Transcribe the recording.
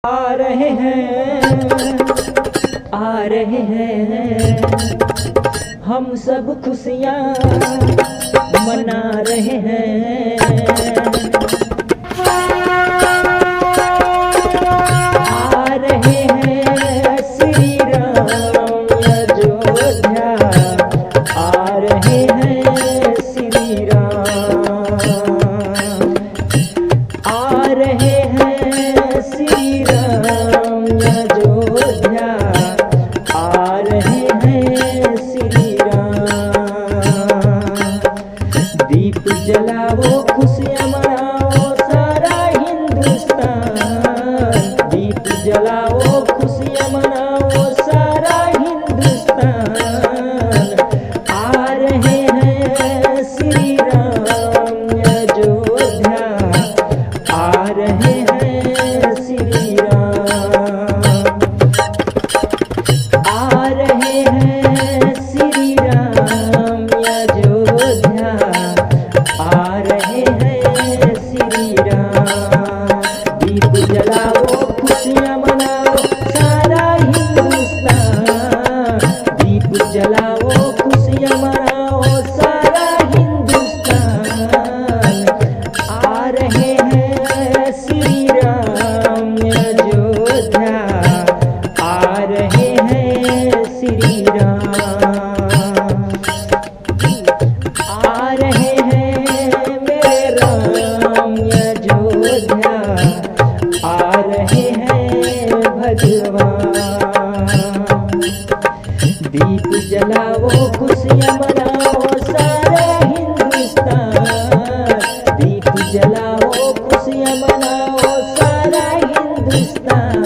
आ रहे हैं हम सब खुशियाँ मना रहे हैं। आ रहे हैं श्री राम अयोध्या, आ रहे हैं श्री राम, आ रहे हैं श्री राम अयोध्या, आ रहे हैं श्री राम। दीप जलाओ खुशियाँ मनाओ सारा हिंदुस्तान, दीप जलाओ खुशियाँ मनाओ सारा हिंदुस्तान। आ रहे हैं श्री राम अयोध्या, आ रहे हैं श्री राम, आ रहे हैं श्री राम अयोध्या, आ रहे हैं श्री राम। दीप जलाओ खुशियाँ मनाओ सारा हिंदुस्तान, दीप जलाओ खुशियाँ मनाओ सारा हिंदुस्तान। आ रहे हैं श्री राम अयोध्या, आ रहे हैं श्री राम, आ रहे हैं मेरे राम अयोध्या, आ रहे हैं भगवान। दीप जलाओ खुशियाँ मनाओ सारा हिंदुस्तान, दीप जलाओ खुशियाँ मनाओ सारा हिंदुस्तान।